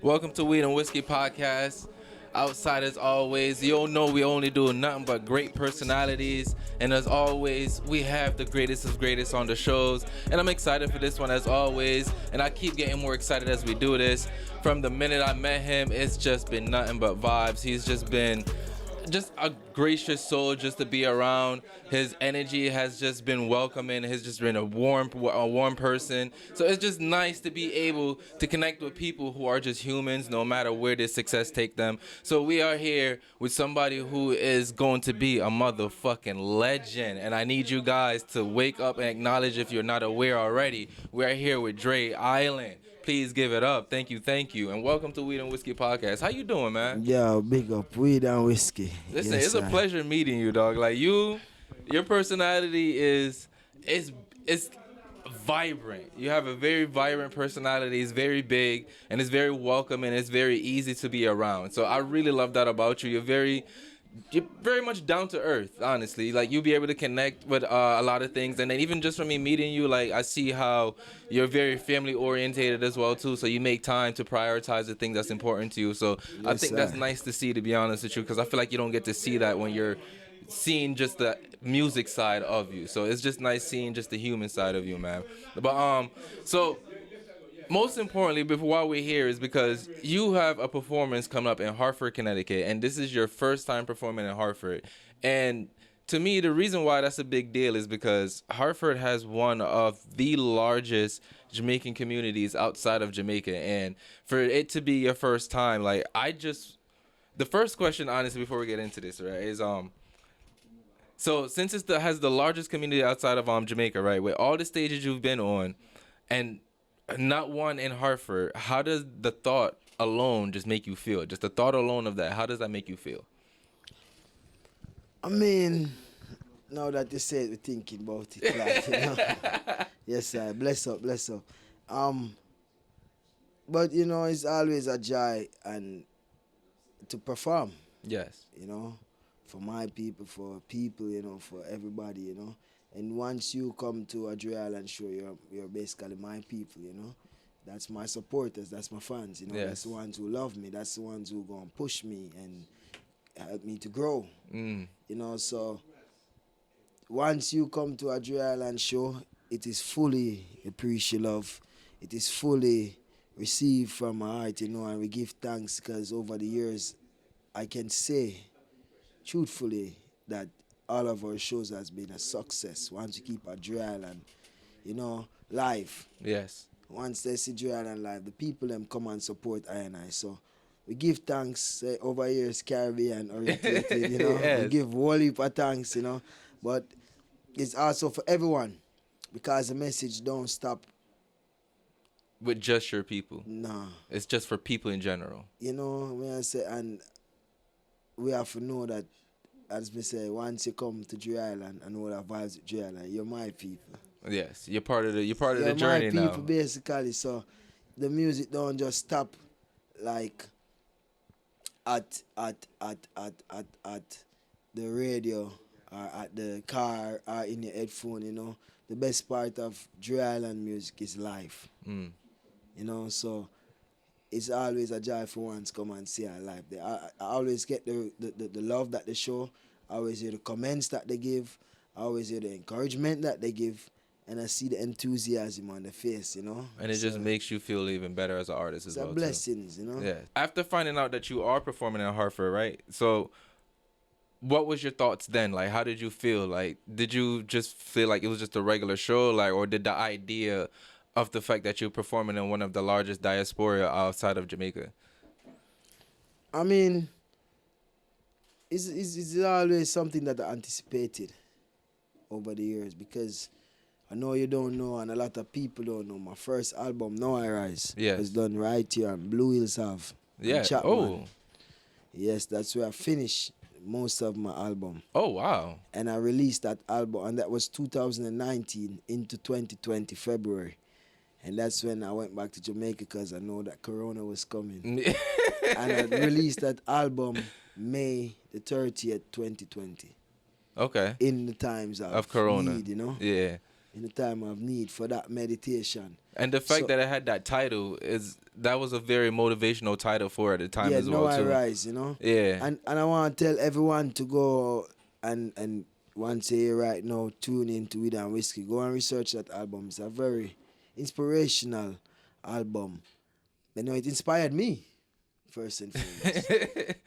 Welcome to Weed and Whiskey Podcast. Outside as always, you all know we only do nothing but great personalities. And as always, we have the greatest of greatest on the shows. And I'm excited for this one as always. And I keep getting more excited as we do this. From the minute I met him, it's just been nothing but vibes. He's just been just a gracious soul just to be around. His energy has just been welcoming. He's just been a warm person. So it's just nice to be able to connect with people who are just humans, no matter where their success take them. So we are here with somebody who is going to be a motherfucking legend, and I need you guys to wake up and acknowledge if you're not aware already. We are here with Dre Island. Please give it up. Thank you, and welcome to Weed and Whiskey Podcast. How you doing, man? Yo, big up Weed and Whiskey. Listen, yes, it's a pleasure meeting you, dog. Like your personality is vibrant. You have a very vibrant personality. It's very big and it's very welcoming. It's very easy to be around. So I really love that about you. You're very much down to earth, honestly. Like, you'll be able to connect with a lot of things, and then even just from me meeting you, like, I see how you're very family orientated as well too. So you make time to prioritize the things that's important to you. So yes, I think that's nice to see, to be honest with you, because I feel like you don't get to see that when you're seeing just the music side of you. So it's just nice seeing just the human side of you, man. But so most importantly, while we're here, is because you have a performance coming up in Hartford, Connecticut, and this is your first time performing in Hartford. And to me, the reason why that's a big deal is because Hartford has one of the largest Jamaican communities outside of Jamaica, and for it to be your first time, like, the first question, honestly, before we get into this, right, is so since has the largest community outside of Jamaica, right, with all the stages you've been on, and not one in Hartford, how does the thought alone just make you feel? Just the thought alone of that, how does that make you feel? I mean, now that you say it, we're thinking about it. Like, you know? Yes, sir. Bless up. But, you know, it's always a joy and to perform. Yes. You know, for my people, for people, you know, for everybody, you know. And once you come to a Dre Island show, you're basically my people, you know. That's my supporters, that's my fans, you know. Yes. That's the ones who love me, that's the ones who gonna push me and help me to grow. You know, so once you come to a Dre Island show, it is fully appreciated love. It is fully received from my heart, you know, and we give thanks because over the years, I can say truthfully that all of our shows has been a success. Once you keep a Dre Island, you know, live. Yes. Once they see Dre Island live, the people them come and support I and I. So we give thanks over years, Caribbean orientated, you know. Yes. We give whole heap of thanks, you know. But it's also for everyone, because the message don't stop with just your people. Nah. It's just for people in general. You know, when I say, and we have to know that, as we say, once you come to Dre Island and all the vibes with Dre Island, you're my people. Yes, you're part of the journey now. You're my people, basically. So the music don't just stop like at the radio or at the car or in your headphone, you know. The best part of Dre Island music is live. You know, so it's always a joy for ones come and see our live. I always get the love that they show. I always hear the comments that they give. I always hear the encouragement that they give. And I see the enthusiasm on their face, you know. And it just makes you feel even better as an artist as well. It's a blessings, you know. Yeah. After finding out that you are performing in Hartford, right? So what was your thoughts then? Like, how did you feel? Like, did you just feel like it was just a regular show? Like, or did the idea of the fact that you're performing in one of the largest diaspora outside of Jamaica? I mean, it's always something that I anticipated over the years, because I know you don't know, and a lot of people don't know. My first album, Now I Rise, was done right here on Blue Hills Ave. Yeah. Oh. Yes, that's where I finished most of my album. Oh, wow. And I released that album, and that was 2019 into 2020, February. And that's when I went back to Jamaica, because I know that Corona was coming. And I released that album May the 30th, 2020. Okay. In the times of Corona. need, you know? Yeah. in the time of need for that meditation. And the fact So that it had that title that was a very motivational title for it at the time yeah, as now well I too. rise, you know. Yeah. And I want to tell everyone to go and once a year right now, tune into Weed and Whiskey. Go and research that album. It's a very inspirational album. You know, it inspired me, first and foremost.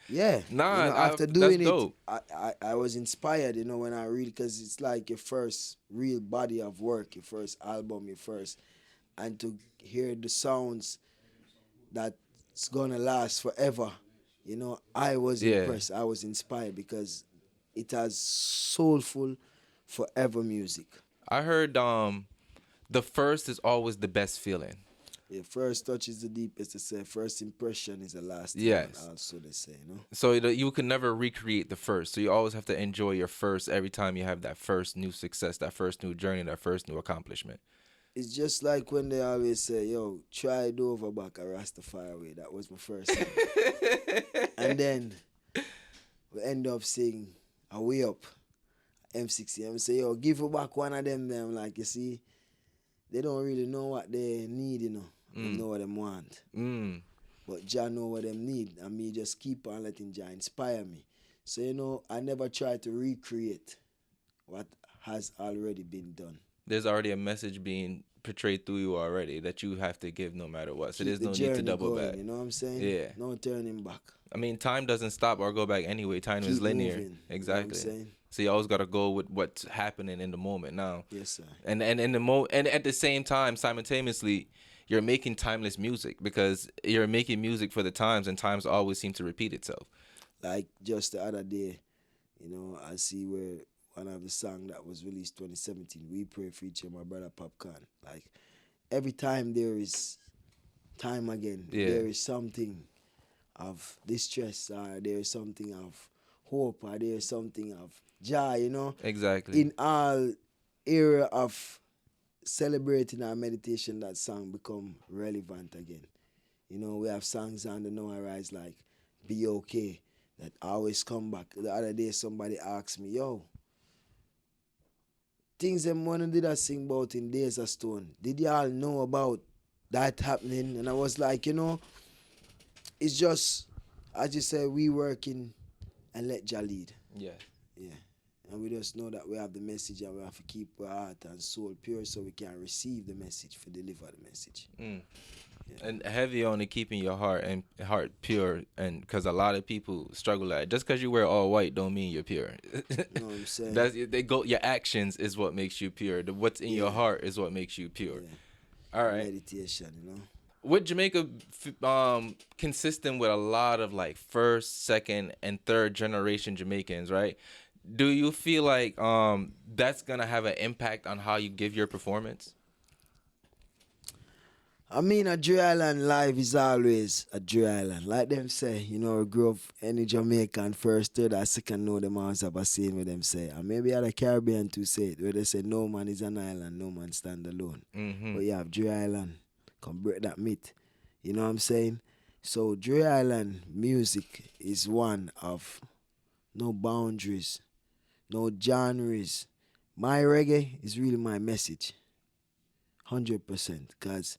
Yeah. Nah, You know, after that's doing it, dope. I was inspired, you know, when I read, because it's like your first real body of work, your first album, and to hear the sounds that's gonna last forever. You know, I was Yeah. impressed. I was inspired because it has soulful, forever music. I heard the first is always the best feeling. Yeah, first touch is the deepest. They say first impression is the last. Yes. Also, they say, you know. So you can never recreate the first. So you always have to enjoy your first every time you have that first new success, that first new journey, that first new accomplishment. It's just like when they always say, yo, try it over back a Rastafari way. That was my first song. And then we end up singing a Way Up, M60. And we say, yo, give it back one of them. Like, you see, they don't really know what they need, you know. They know what they want. But Jah know what them need. And me just keep on letting Jah inspire me. So, you know, I never try to recreate what has already been done. There's already a message being portrayed through you already that you have to give no matter what. So Keep there's the no need to journey double going, back. you know what I'm saying? Yeah. No turning back. I mean, time doesn't stop or go back anyway. Time is Keep linear. moving, Exactly. you know what I'm saying? So you always got to go with what's happening in the moment now. Yes, sir. And in and at the same time, simultaneously, you're making timeless music because you're making music for the times, and times always seem to repeat itself. Like just the other day, you know, I see where one of the song that was released 2017, We Pray, feature my brother Popcorn. Like every time there is time again, there is something of distress, or there is something of hope, or there is something of joy, you know. Exactly. In all area of celebrating our meditation, that song become relevant again. You know, we have songs on the Know I Rise like Be Okay that always come back. The other day somebody asked me, yo, things them one did I sing about in Days of Stone, did y'all know about that happening? And I was like, you know, it's just, as you say, we working and let Jah lead. Yeah. Yeah. And we just know that we have the message and we have to keep our heart and soul pure so we can receive the message, for deliver the message. Yeah. And heavy on keeping your heart pure, and because a lot of people struggle at it. Just because you wear all white don't mean you're pure. You know what I'm saying? Your actions is what makes you pure. What's in your heart is what makes you pure. Yeah. All right. Meditation, you know. With Jamaica consistent with a lot of like first, second, and third generation Jamaicans, right? Do you feel like that's gonna have an impact on how you give your performance? I mean, a Dre Island life is always a Dre Island. Like them say, you know, grow up any Jamaican first, third, or second know them always have a saying with them say. And maybe other Caribbean too say it, where they say no man is an island, no man stand alone. Mm-hmm. But you have Dre Island, come break that myth. You know what I'm saying? So Dre Island music is one of no boundaries, no genres. My reggae is really my message. 100%. Because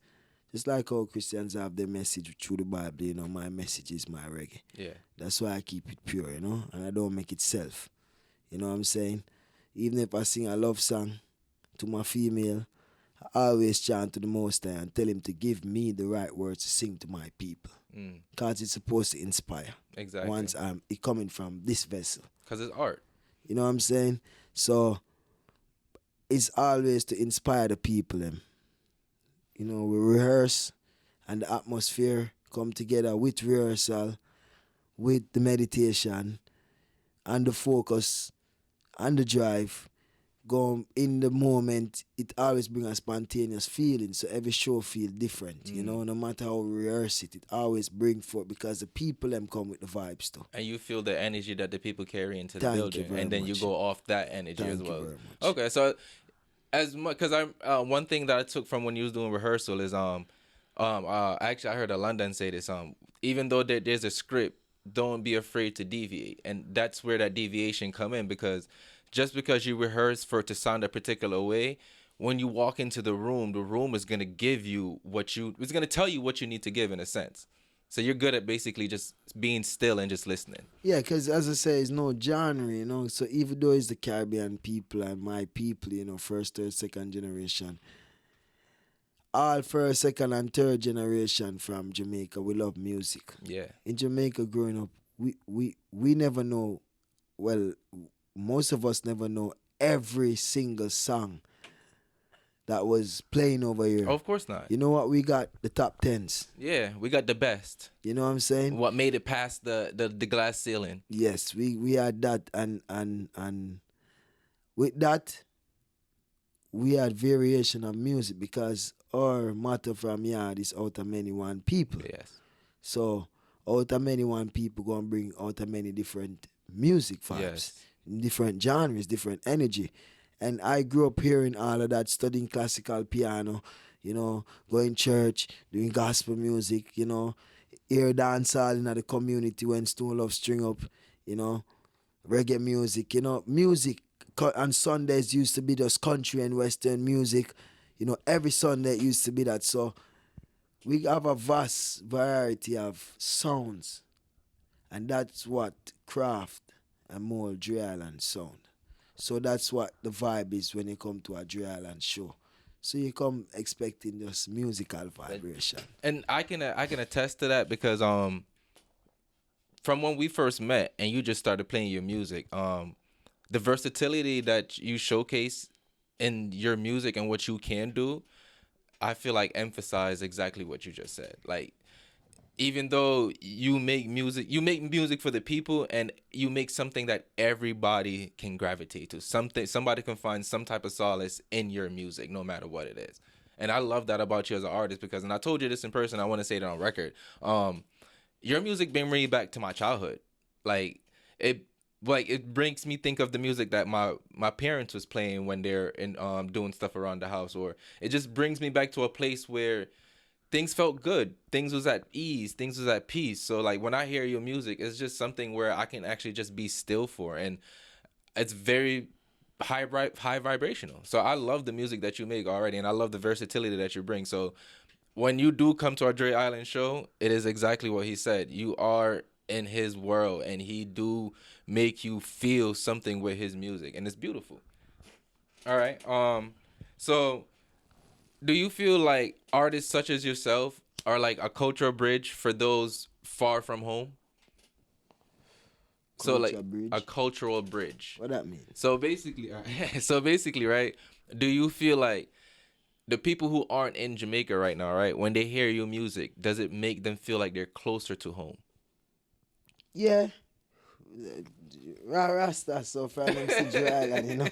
just like how Christians have their message through the Bible, you know, my message is my reggae. Yeah. That's why I keep it pure, you know, and I don't make it self. You know what I'm saying? Even if I sing a love song to my female, I always chant to the Most High and tell him to give me the right words to sing to my people. Because it's supposed to inspire. Exactly. Once it coming from this vessel. Because it's art. You know what I'm saying? So it's always to inspire the people. You know, we rehearse and the atmosphere come together with rehearsal, with the meditation and the focus and the drive. Go in the moment, it always brings a spontaneous feeling. So every show feel different. You know, no matter how we rehearse it, it always bring forth because the people them come with the vibes too. And you feel the energy that the people carry into the Thank you building, very and then you much. go off that energy Thank as you well. very much. Okay, so as much because one thing that I took from when you was doing rehearsal is actually I heard a London say this even though there's a script, don't be afraid to deviate, and that's where that deviation come in, because just because you rehearse for it to sound a particular way, when you walk into the room is gonna give you it's gonna tell you what you need to give in a sense. So you're good at basically just being still and just listening. Yeah, because as I say, it's no genre, you know. So even though it's the Caribbean people and my people, you know, first, third, second generation, all first, second, and third generation from Jamaica, we love music. Yeah. In Jamaica, growing up, we never know. Well, most of us never know every single song that was playing over here. Oh, of course not. You know what? We got the top tens. Yeah, we got the best. You know what I'm saying? What made it past the glass ceiling? Yes, we had that, and with that, we had variation of music because our motto from yard is out of many one people. Yes. So out of many one people gonna bring out of many different music vibes, Yes. different genres, different energy. And I grew up hearing all of that, studying classical piano, you know, going church, doing gospel music, you know, hear dancehall in the community when Stone Love string up, you know, reggae music, you know, music on Sundays used to be just country and western music, you know, every Sunday it used to be that. So we have a vast variety of sounds, and that's what craft and mold Dre Island sound. So that's what the vibe is when you come to a Dre Island show. So you come expecting just musical vibration. And I can attest to that because from when we first met and you just started playing your music, the versatility that you showcase in your music and what you can do, I feel like emphasize exactly what you just said. Like, even though you make music for the people, and you make something that everybody can gravitate to. Somebody can find some type of solace in your music, no matter what it is. And I love that about you as an artist because, and I told you this in person, I want to say it on record. Your music brings me back to my childhood. It brings me think of the music that my parents was playing when they're in doing stuff around the house, or it just brings me back to a place where things felt good, things was at ease, things was at peace. So like when I hear your music, it's just something where I can actually just be still for, and it's very high vibrational. So I love the music that you make already, and I love the versatility that you bring. So when you do come to our Dre Island show, it is exactly what he said. You are in his world, and he do make you feel something with his music, and it's beautiful. All right. So do you feel like artists such as yourself are like a cultural bridge for those far from home? So like Bridge? a cultural bridge. What that mean? So basically, right? Do you feel like the people who aren't in Jamaica right now, right, when they hear your music, does it make them feel like they're closer to home? Yeah. Rasta, so from Dre Island, you know.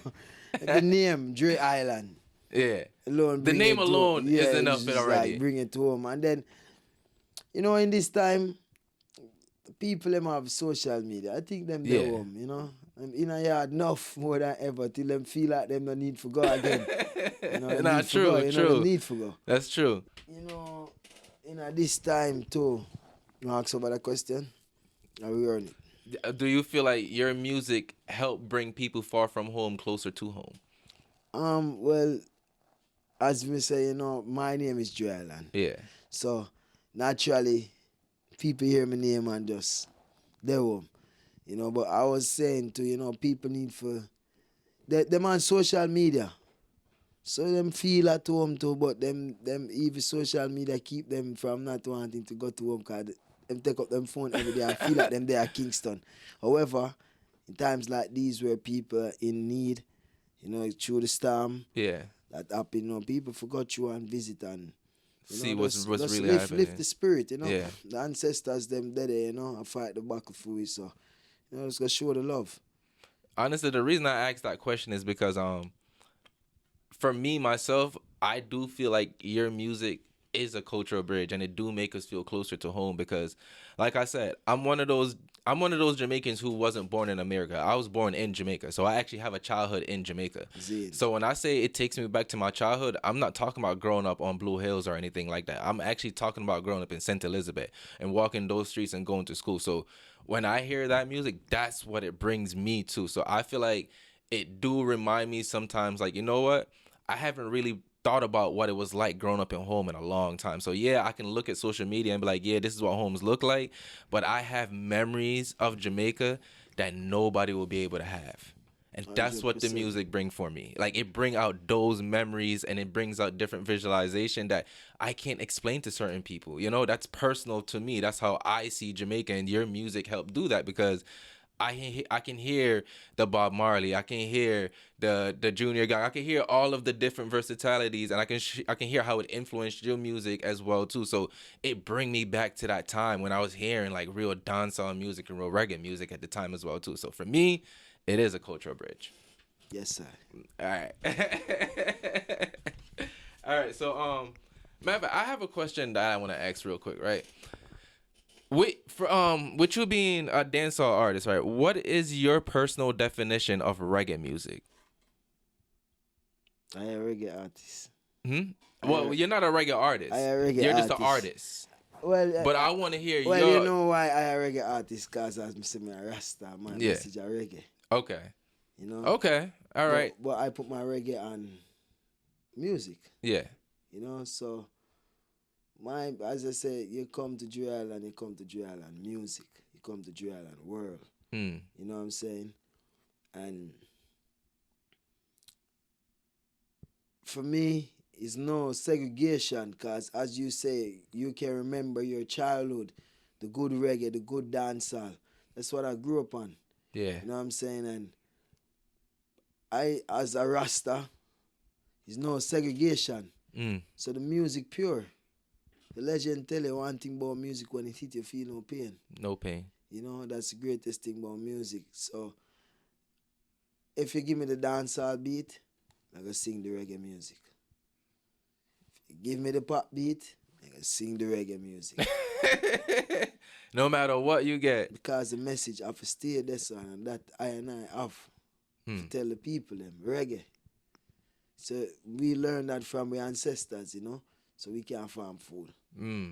The name, Dre Island. Yeah. Alone The name alone is enough it's already. Like bring it to home. And then, you know, in this time, people them have social media. I think them they Yeah. home, you know. I'm in a yard enough more than ever till them feel like them no need for go again. You know, Nah, need for true, go, you know, true. them need for go. That's true. You know, in a this time too, you ask about that question? Are we earning? Do you feel like your music helped bring people far from home closer to home? Well, as we say, you know, my name is Dre Island. Yeah. So naturally, people hear my name and just they home. You know, but I was saying to, you know, people need for them on social media. So them feel at home too, but them even social media keep them from not wanting to go to home because them take up them phone every day and feel like them they are Kingston. However, in times like these where people are in need, you know, through the storm, Yeah. that happen, you know, people forgot you and visit and you See know, what's just really happening. lift the spirit, you know. Yeah. The ancestors them there, you know, and fight the battle for you. So, you know, it's gonna show the love. Honestly, the reason I asked that question is because for me myself, I do feel like your music is a cultural bridge, and it do make us feel closer to home because, like I said, I'm one of those Jamaicans who wasn't born in America. I was born in Jamaica, so I actually have a childhood in Jamaica. Zine. So when I say it takes me back to my childhood, I'm not talking about growing up on Blue Hills or anything like that. I'm actually talking about growing up in St. Elizabeth and walking those streets and going to school. So when I hear that music, that's what it brings me to. So I feel like it do remind me sometimes, like, you know what? I haven't really thought about what it was like growing up in home in a long time. So yeah, I can look at social media and be like, yeah, this is what homes look like. But I have memories of Jamaica that nobody will be able to have. And that's what the 100%. music bring for me. Like it bring out those memories and it brings out different visualization that I can't explain to certain people. You know, that's personal to me. That's how I see Jamaica, and your music helped do that because I can hear the Bob Marley, I can hear the Junior Gang, I can hear all of the different versatilities, and I can hear how it influenced your music as well too. So it bring me back to that time when I was hearing like real dancehall music and real reggae music at the time as well too. So for me, it is a cultural bridge. Yes, sir. All right. All right. So Matt, I have a question that I want to ask real quick, right? With you being a dancehall artist, right? What is your personal definition of reggae music? I a reggae artist. Hmm? Well, you're not a reggae artist. I a reggae You're just an artist. artist. Well, But I want to hear well, your. you know why I a reggae artist? Cause as me say, me a Rasta, my Yeah. message a reggae. Okay. You know. Okay. All right. But I put my reggae on music. Yeah. You know, so as I say, you come to Dre Island, you come to Dre Island music, you come to Dre Island world. Hmm. You know what I'm saying? And for me, it's no segregation, because as you say, you can remember your childhood, the good reggae, the good dancehall. That's what I grew up on. Yeah. You know what I'm saying? And I, as a Rasta, it's no segregation. Mm. So the music pure. The legend tell you one thing about music: when it hit you, feel no pain. No pain. You know, that's the greatest thing about music. So if you give me the dancehall beat, I'm gonna sing the reggae music. If you give me the pop beat, I'm gonna sing the reggae music. No matter what you get. Because the message have to stay this one, and that I have to tell the people them reggae. So we learn that from our ancestors, you know. So we can't farm food.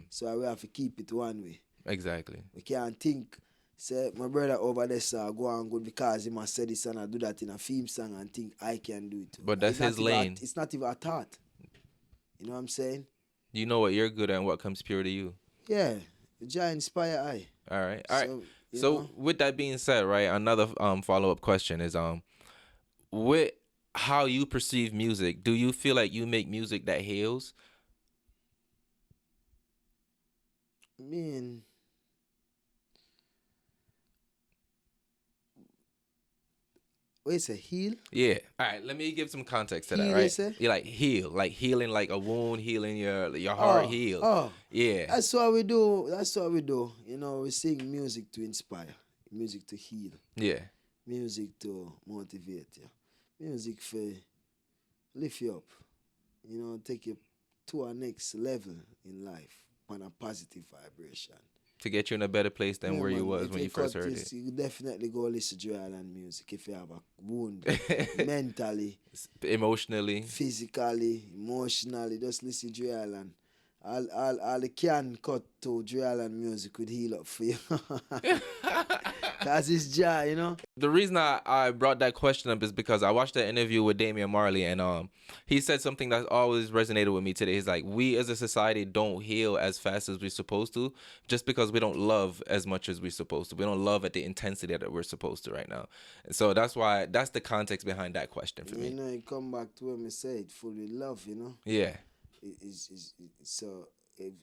So we have to keep it one way. Exactly. We can't think, say, my brother over there go on good because he must say this and I do that in a theme song and think I can do it too. But that's his lane. It's not even a thought. You know what I'm saying? You know what you're good at and what comes pure to you. Yeah. The giant inspire I. All right. All right. So, you So know, with that being said, right, another follow-up question is with how you perceive music, do you feel like you make music that heals? I mean, what is a heal? Yeah. All right. Let me give some context to that. Heal, you Right. say? You like heal, like healing, like a wound, healing your heart, heal. Oh, Yeah. that's what we do. That's what we do. You know, we sing music to inspire, music to heal, Yeah. music to motivate you, music for lift you up, you know, take you to our next level in life on a positive vibration. To get you in a better place than Yeah, where you man, was if when you first cut heard this, it. you definitely go listen to Dre Island music if you have a wound mentally, Emotionally. physically, emotionally. Just listen to Dre Island. All the can cut to Dre Island music would heal up for you. Cause it's Jah, you know. The reason I brought that question up is because I watched the interview with Damian Marley, and he said something that always resonated with me today. He's like, we as a society don't heal as fast as we're supposed to, just because we don't love as much as we're supposed to. We don't love at the intensity that we're supposed to right now. And so that's the context behind that question for me. You know, it come back to what me said, full with love, you know. Yeah. So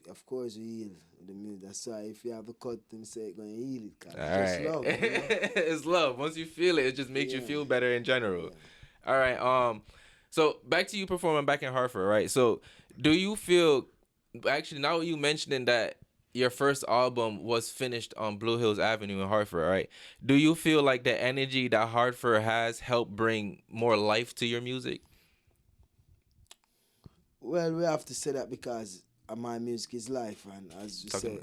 of course we heal with the music. That's why if you have a cut, them say it's gonna heal it. Cause All it's right. just love. You know? It's love. Once you feel it, it just makes you feel better in general. All right. So back to you performing back in Hartford, right? So do you feel, actually now you mentioning that your first album was finished on Blue Hills Avenue in Hartford, right? Do you feel like the energy that Hartford has helped bring more life to your music? Well, we have to say that because my music is life, and as you Talking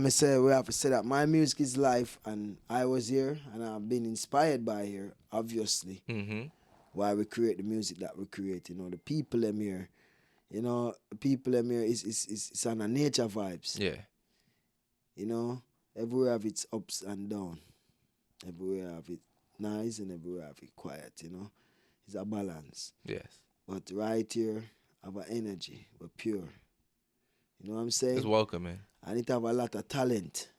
say, we have to say that my music is life, and I was here, and I've been inspired by here, obviously. Mm-hmm. Why we create the music that we create, you know, the people them here, you know, the people them here is on a nature vibes. Yeah. You know, everywhere have its ups and down, everywhere have it nice, and everywhere have it quiet. You know, it's a balance. Yes. but right here have an energy, but pure. You know what I'm saying? It's welcoming. And it have a lot of talent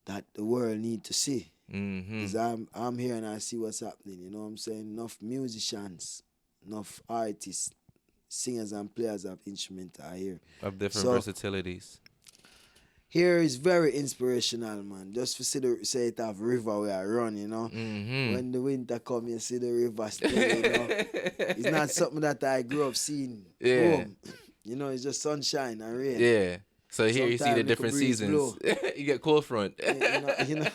that the world need to see. Because I'm here and I see what's happening. You know what I'm saying? Enough musicians, enough artists, singers and players of instrument are here. Of different versatilities. Here is very inspirational, man. Just for say it have river where I run, you know. When the winter come, you see the river still, you know. It's not something that I grew up seeing. Yeah. Home. You know, it's just sunshine and rain. Yeah. So here you see Sometimes the make a different breeze seasons. blow. You get cold front. You know,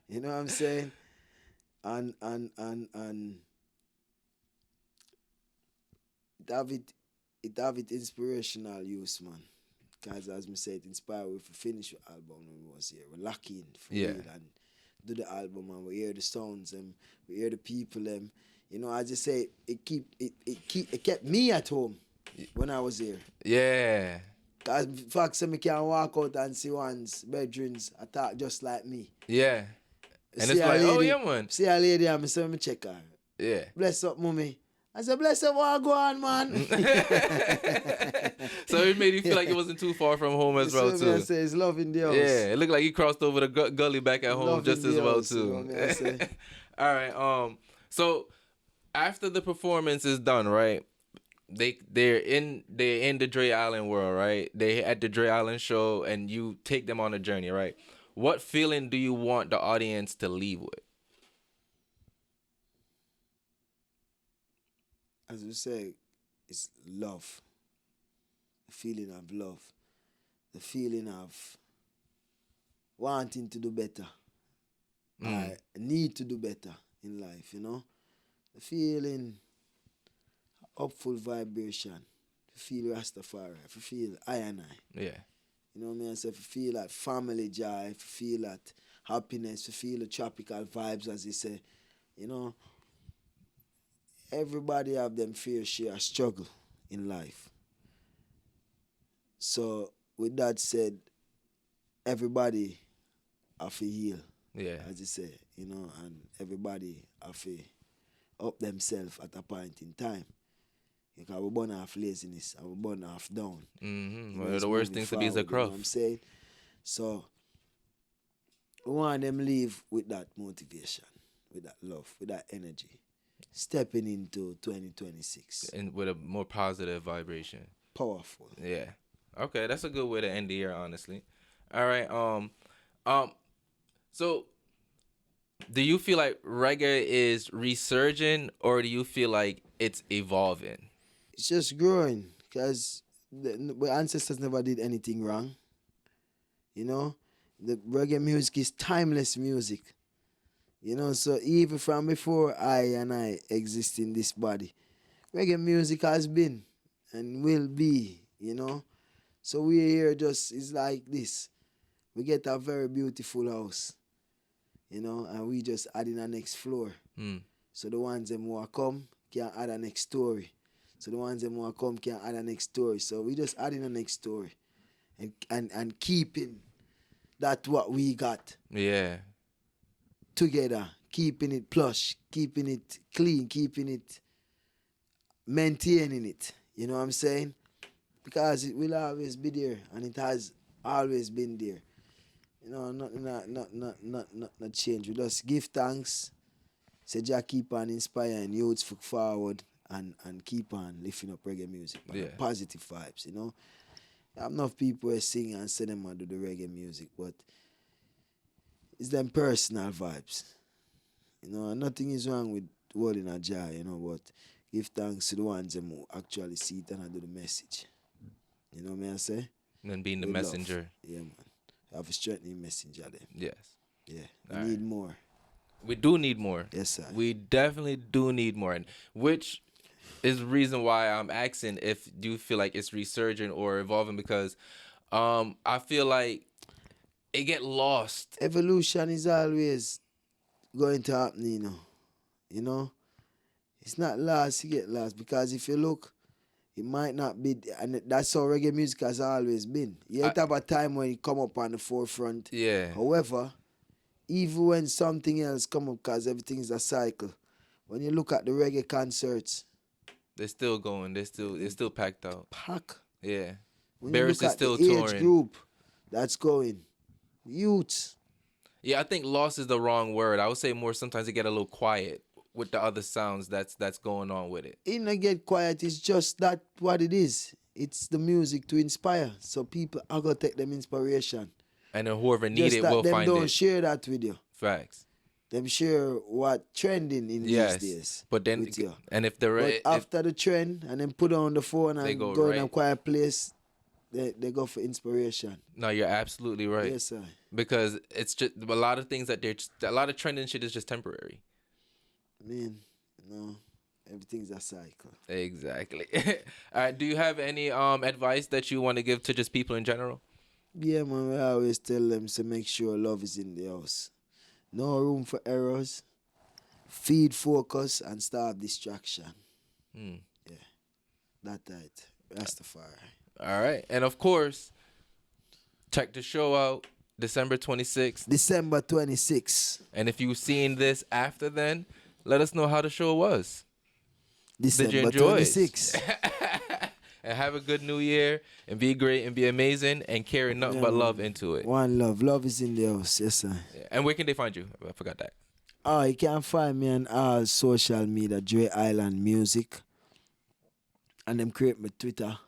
you know what I'm saying? And it have it inspirational use, man. Because as me say, it inspired we to finish the album when we was here. We're lucky for real and do the album and we hear the sounds and we hear the people and you know, as I say, it kept me at home when I was here. Yeah. Cause fact say me can walk out and see one's bedrooms attack just like me. Yeah. And See it's like, lady, oh yeah, man. See a lady and me say me check her. Yeah. Bless up, mommy. I said, bless up, what go on, man. So it made you feel like it wasn't too far from home as well, too. I say, it's love in the house. Yeah, it looked like you crossed over the gully back at home Love just in as the well, house, too. you know what I say? All right. So after the performance is done, right? They're in the Dre Island world, right? They at the Dre Island show, and you take them on a journey, right? What feeling do you want the audience to leave with? As we say, it's love. The feeling of love. The feeling of wanting to do better. I need to do better in life, you know? The feeling, hopeful vibration. To feel Rastafari. To feel I and I. Yeah. You know what I mean? So if you feel that family joy, if you feel that happiness, if you feel the tropical vibes, as they say, you know, everybody have them fair share struggle in life. So with that said, everybody have to heal. Yeah. As they say, you know, and everybody have to up themselves at a point in time. Because we burn off laziness and we burn off down. One of the worst things to be is a crop. You know what I'm saying? So we want them leave with that motivation, with that love, with that energy. Stepping into 2026. And with a more positive vibration. Powerful. Yeah. Okay, that's a good way to end the year, honestly. All right. So do you feel like reggae is resurging or do you feel like it's evolving? It's just growing because the ancestors never did anything wrong. You know, the reggae music is timeless music. You know, so even from before I exist in this body, reggae music has been and will be, you know. So we here just, it's like this. We get a very beautiful house, you know, and we just add in a next floor. So the ones them who come can add a next story. So the ones them who come can add a next story. So we just add in a next story and keeping that what we got. Yeah. Together, keeping it plush, keeping it clean, keeping it, maintaining it. You know what I'm saying? Because it will always be there, and it has always been there. You know, not change. We just give thanks. Say, Jah keep on inspiring youths forward and keep on lifting up reggae music. Yeah. Positive vibes, you know. I have enough people who sing and say them and do the reggae music, but it's them personal vibes. You know, nothing is wrong with holding a jar, you know, but give thanks to the ones who actually see it and do the message. You know what I say? And then being the messenger. Love. Yeah, man. Have a strengthening messenger there. Yes. Yeah. We need more. We do need more. Yes, sir. We definitely do need more. And which is the reason why I'm asking if you feel like it's resurging or evolving, because I feel like it get lost. Evolution is always going to happen, you know. You know? It's not lost, you get lost. Because if you look, it might not be, and that's how reggae music has always been. You have a time when it come up on the forefront. Yeah. However, even when something else come up, because everything is a cycle, When you look at the reggae concerts, They're still going. They're still packed out. pack. Yeah. When Barris you is look at still the age touring. group that's going, youth. Yeah, I think lost is the wrong word. I would say more sometimes they get a little quiet with the other sounds that's going on with it. In a get quiet, it's just that what it is. It's the music to inspire. So people are gonna take them inspiration. And then whoever need Just it that will them find don't it. share that with you. Facts. Them share what trending in Yes. these days. But then with you. and if the But if, after the trend and then put on the phone They and go go in a right. quiet place, they go for inspiration. no, you're absolutely right. Yes, sir. Because it's just a lot of things that a lot of trending shit is just temporary. I mean, everything's a cycle. Exactly. All right. Do you have any advice that you want to give to just people in general? Yeah, man, we always tell them to make sure love is in the house. No room for errors. Feed focus and starve distraction. Hmm. Yeah. That it. Rastafari. All right. And of course, check the show out December 26th. December 26th. And if you've seen this after then, let us know how the show was. Did you December enjoy it? 26th. And have a good new year and be great and be amazing and carry nothing but love into it. One love. Love is in the house. Yes, sir. Yeah. And where can they find you? I forgot that. Oh, you can find me on all social media, Dre Island Music. And them create my Twitter.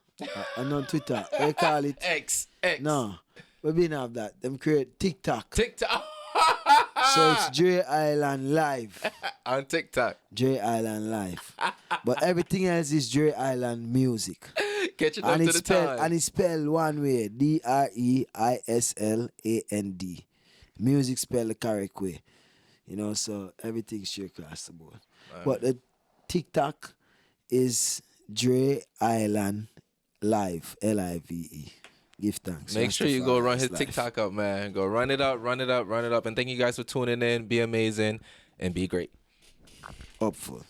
Not Twitter. They call it. X. No. We been have that. Them create TikTok. TikTok. So it's Dre Island Live. On TikTok. Dre Island Live. But everything else is Dre Island Music. Catch it up to the time. And it's spelled one way. DREISLAND. Music spelled the correct way. So everything's straight across the board. But the TikTok is Dre Island Live. LIVE. Give thanks. Make sure you go run his Live. TikTok up, man. Go run it up. And thank you guys for tuning in. Be amazing and be great. Hopeful.